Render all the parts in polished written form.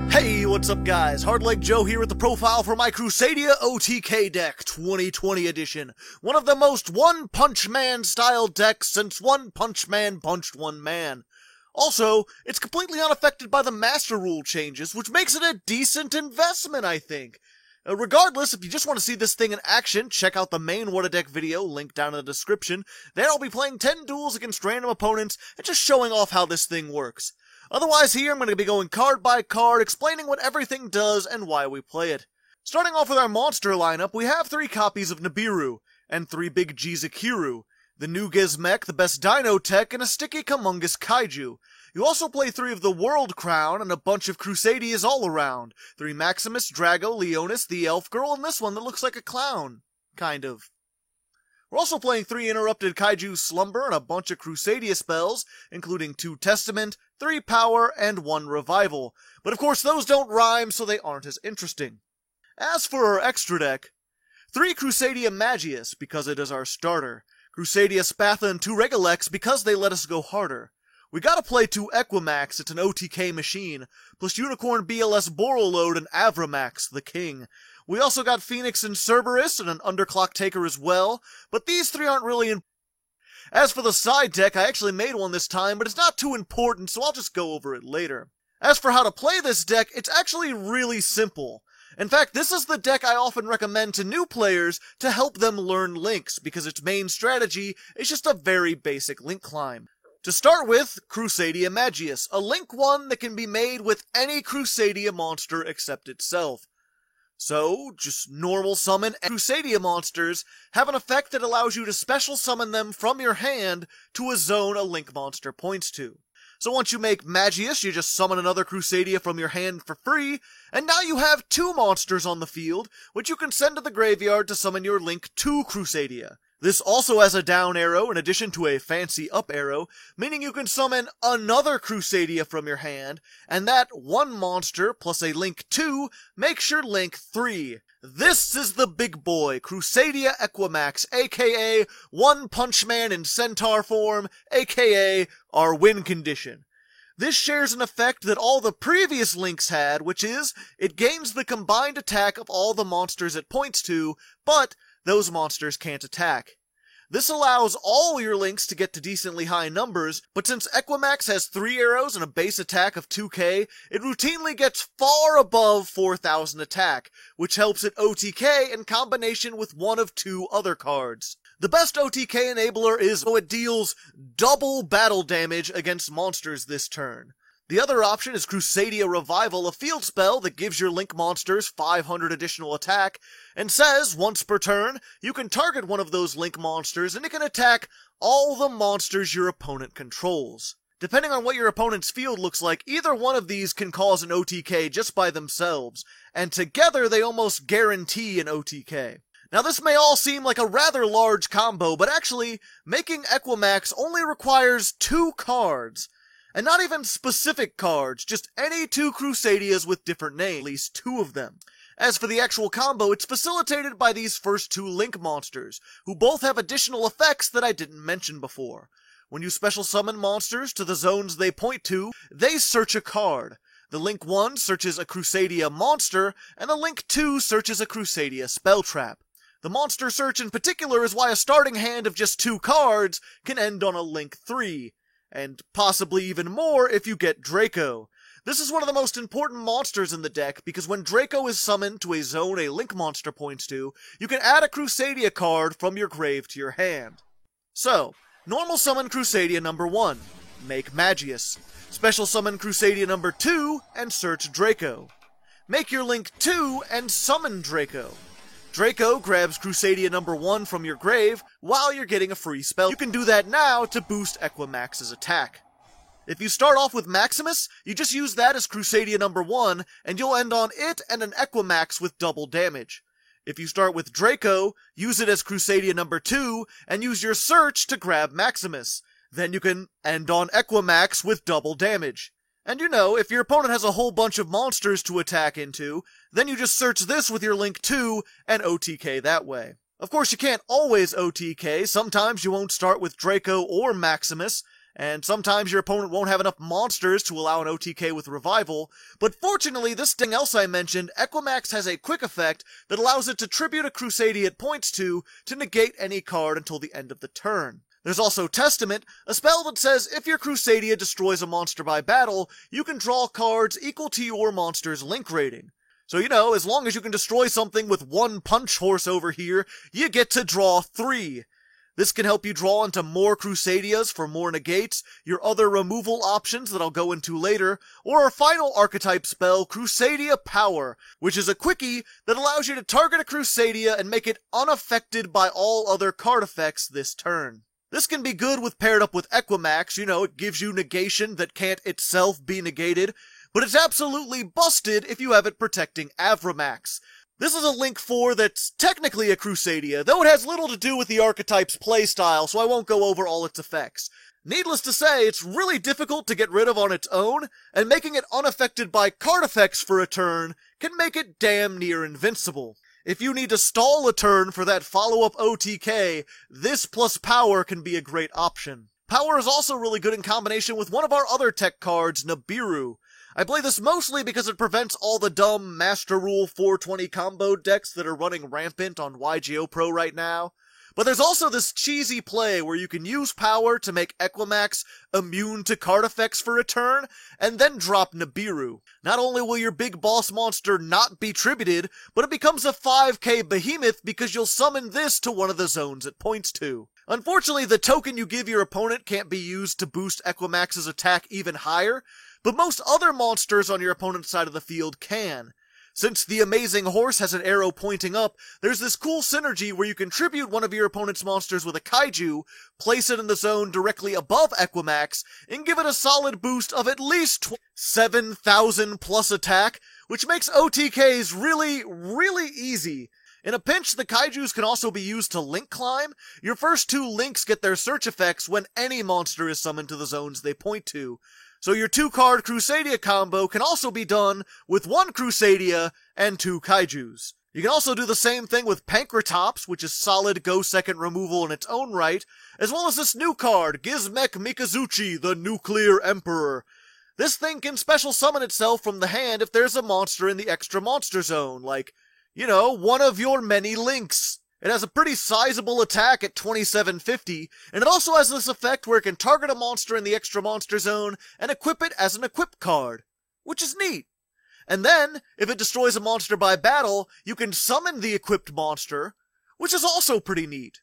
Hey, what's up guys? Hardleg Joe here with the profile for my Crusadia OTK deck 2020 edition. One of the most One Punch Man style decks since One Punch Man punched one man. Also, it's completely unaffected by the master rule changes, which makes it a decent investment, I think. Regardless, if you just want to see this thing in action, check out the main What a Deck video, linked down in the description. There I'll be playing 10 duels against random opponents and just showing off how this thing works. Otherwise, here I'm going to be going card by card, explaining what everything does and why we play it. Starting off with our monster lineup, we have 3 copies of Nibiru, and 3 big Jizukiru, the new Gizmek, the best Dino Tech, and a sticky Humongous Kaiju. You also play 3 of the World Crown and a bunch of Crusadias all around. 3 Maximus, Drago, Leonis, the Elf Girl, and this one that looks like a clown. Kind of. We're also playing 3 Interrupted Kaiju Slumber and a bunch of Crusadia spells, including 2 Testament, 3 Power, and 1 Revival. But of course those don't rhyme, so they aren't as interesting. As for our extra deck, 3 Crusadia Magius, because it is our starter. Crusadia Spatha and 2 Regilex, because they let us go harder. We gotta play 2 Equimax, it's an OTK machine, plus Unicorn BLS Boroload and Avramax, the king. We also got Phoenix and Cerberus and an Underclock Taker as well, but these 3 aren't really important. As for the side deck, I actually made one this time, but it's not too important, so I'll just go over it later. As for how to play this deck, it's actually really simple. In fact, this is the deck I often recommend to new players to help them learn links, because its main strategy is just a very basic link climb. To start with, Crusadia Magius, a link 1 that can be made with any Crusadia monster except itself. So, just normal summon Crusadia monsters have an effect that allows you to special summon them from your hand to a zone a link monster points to. So once you make Magius, you just summon another Crusadia from your hand for free, and now you have 2 monsters on the field, which you can send to the graveyard to summon your link 2 Crusadia. This also has a down arrow in addition to a fancy up arrow, meaning you can summon another Crusadia from your hand, and that 1 monster plus a link 2 makes your link 3. This is the big boy, Crusadia Equimax, aka One Punch Man in Centaur form, aka our win condition. This shares an effect that all the previous links had, which is, it gains the combined attack of all the monsters it points to, but those monsters can't attack. This allows all your links to get to decently high numbers, but since Equimax has 3 arrows and a base attack of 2k, it routinely gets far above 4,000 attack, which helps it OTK in combination with one of 2 other cards. The best OTK enabler is so it deals double battle damage against monsters this turn. The other option is Crusadia Revival, a field spell that gives your link monsters 500 additional attack, and says, once per turn, you can target one of those link monsters and it can attack all the monsters your opponent controls. Depending on what your opponent's field looks like, either one of these can cause an OTK just by themselves, and together they almost guarantee an OTK. Now this may all seem like a rather large combo, but actually, making Equimax only requires 2 cards. And not even specific cards, just any 2 Crusadias with different names, at least 2 of them. As for the actual combo, it's facilitated by these first 2 link monsters, who both have additional effects that I didn't mention before. When you special summon monsters to the zones they point to, they search a card. The link 1 searches a Crusadia monster, and the link 2 searches a Crusadia spell trap. The monster search in particular is why a starting hand of just 2 cards can end on a link 3. And possibly even more if you get Draco. This is one of the most important monsters in the deck, because when Draco is summoned to a zone a link monster points to, you can add a Crusadia card from your grave to your hand. So, normal summon Crusadia number 1, make Magius. Special summon Crusadia number 2, and search Draco. Make your link 2 and summon Draco. Draco grabs Crusadia number 1 from your grave while you're getting a free spell. You can do that now to boost Equimax's attack. If you start off with Maximus, you just use that as Crusadia number 1, and you'll end on it and an Equimax with double damage. If you start with Draco, use it as Crusadia number 2, and use your search to grab Maximus. Then you can end on Equimax with double damage. And you know, if your opponent has a whole bunch of monsters to attack into, then you just search this with your link 2 and OTK that way. Of course, you can't always OTK, sometimes you won't start with Draco or Maximus, and sometimes your opponent won't have enough monsters to allow an OTK with Revival, but fortunately this thing else I mentioned, Equimax has a quick effect that allows it to tribute a Crusadia it points to negate any card until the end of the turn. There's also Testament, a spell that says if your Crusadia destroys a monster by battle, you can draw cards equal to your monster's link rating. So, as long as you can destroy something with 1 punch horse over here, you get to draw 3. This can help you draw into more Crusadias for more negates, your other removal options that I'll go into later, or our final archetype spell, Crusadia Power, which is a quickie that allows you to target a Crusadia and make it unaffected by all other card effects this turn. This can be good with paired up with Equimax, it gives you negation that can't itself be negated, but it's absolutely busted if you have it protecting Avramax. This is a Link 4 that's technically a Crusadia, though it has little to do with the archetype's playstyle, so I won't go over all its effects. Needless to say, it's really difficult to get rid of on its own, and making it unaffected by card effects for a turn can make it damn near invincible. If you need to stall a turn for that follow-up OTK, this plus Power can be a great option. Power is also really good in combination with one of our other tech cards, Nibiru. I play this mostly because it prevents all the dumb Master Rule 420 combo decks that are running rampant on YGO Pro right now. But there's also this cheesy play where you can use Power to make Equimax immune to card effects for a turn, and then drop Nibiru. Not only will your big boss monster not be tributed, but it becomes a 5k behemoth because you'll summon this to one of the zones it points to. Unfortunately, the token you give your opponent can't be used to boost Equimax's attack even higher, but most other monsters on your opponent's side of the field can. Since the Amazing Horse has an arrow pointing up, there's this cool synergy where you can tribute one of your opponent's monsters with a Kaiju, place it in the zone directly above Equimax, and give it a solid boost of at least 7,000 plus attack, which makes OTKs really, really easy. In a pinch, the Kaijus can also be used to link climb. Your first 2 links get their search effects when any monster is summoned to the zones they point to. So your 2-card Crusadia combo can also be done with 1 Crusadia and 2 Kaijus. You can also do the same thing with Pankratops, which is solid go-second removal in its own right, as well as this new card, Gizmek Mikazuchi, the Nuclear Emperor. This thing can special summon itself from the hand if there's a monster in the extra monster zone, like, one of your many links. It has a pretty sizable attack at 2750, and it also has this effect where it can target a monster in the extra monster zone and equip it as an equip card, which is neat. And then, if it destroys a monster by battle, you can summon the equipped monster, which is also pretty neat.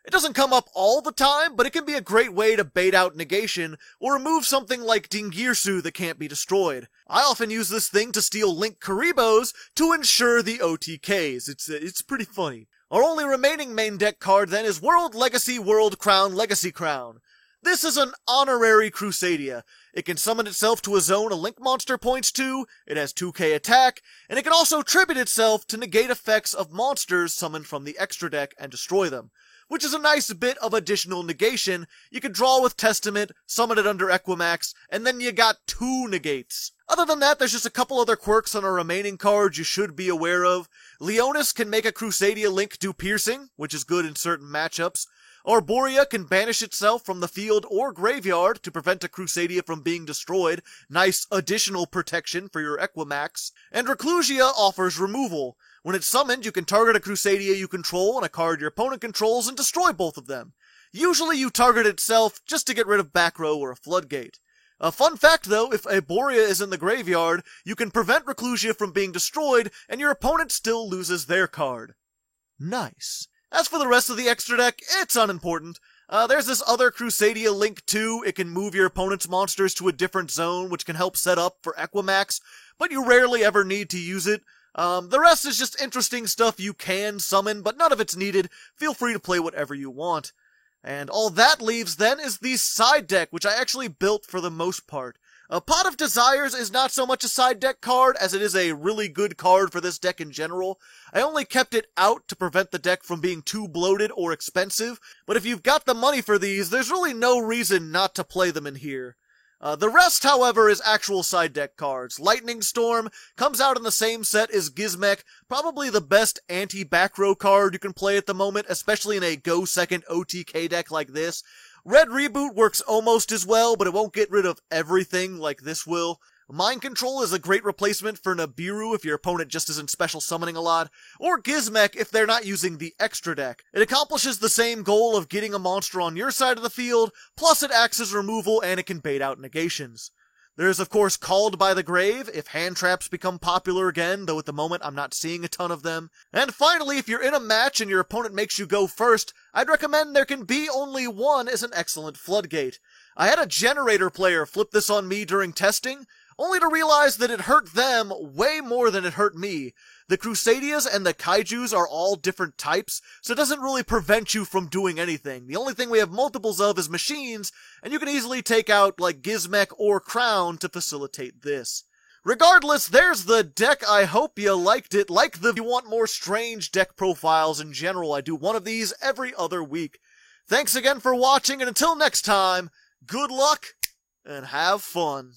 It doesn't come up all the time, but it can be a great way to bait out negation, or remove something like Dingirsu that can't be destroyed. I often use this thing to steal Link Karibos to ensure the OTKs. It's pretty funny. Our only remaining main deck card then is World Legacy World Crown Legacy Crown. This is an honorary Crusadia. It can summon itself to a zone a Link monster points to, it has 2k attack, and it can also tribute itself to negate effects of monsters summoned from the extra deck and destroy them, which is a nice bit of additional negation. You can draw with Testament, summon it under Equimax, and then you got 2 negates. Other than that, there's just a couple other quirks on our remaining cards you should be aware of. Leonis can make a Crusadia Link do piercing, which is good in certain matchups. Arborea can banish itself from the field or graveyard to prevent a Crusadia from being destroyed. Nice additional protection for your Equimax. And Reclusia offers removal. When it's summoned, you can target a Crusadia you control and a card your opponent controls and destroy both of them. Usually you target itself just to get rid of back row or a floodgate. A fun fact though, if Arborea is in the graveyard, you can prevent Reclusia from being destroyed and your opponent still loses their card. Nice. As for the rest of the extra deck, it's unimportant. There's this other Crusadia Link too. It can move your opponent's monsters to a different zone, which can help set up for Equimax, but you rarely ever need to use it. The rest is just interesting stuff you can summon, but none of it's needed. Feel free to play whatever you want. And all that leaves then is the side deck, which I actually built for the most part. Pot of Desires is not so much a side deck card as it is a really good card for this deck in general. I only kept it out to prevent the deck from being too bloated or expensive, but if you've got the money for these, there's really no reason not to play them in here. The rest, however, is actual side deck cards. Lightning Storm comes out in the same set as Gizmek, probably the best anti-back row card you can play at the moment, especially in a go-second OTK deck like this. Red Reboot works almost as well, but it won't get rid of everything like this will. Mind Control is a great replacement for Nibiru if your opponent just isn't special summoning a lot, or Gizmek if they're not using the extra deck. It accomplishes the same goal of getting a monster on your side of the field, plus it acts as removal and it can bait out negations. There's of course Called by the Grave, if hand traps become popular again, though at the moment I'm not seeing a ton of them. And finally, if you're in a match and your opponent makes you go first, I'd recommend There Can Be Only One as an excellent floodgate. I had a Generator player flip this on me during testing, only to realize that it hurt them way more than it hurt me. The Crusadias and the Kaijus are all different types, so it doesn't really prevent you from doing anything. The only thing we have multiples of is machines, and you can easily take out like Gizmek or Crown to facilitate this. Regardless, there's the deck. I hope you liked it. If you want more strange deck profiles in general, I do one of these every other week. Thanks again for watching, and until next time, good luck and have fun.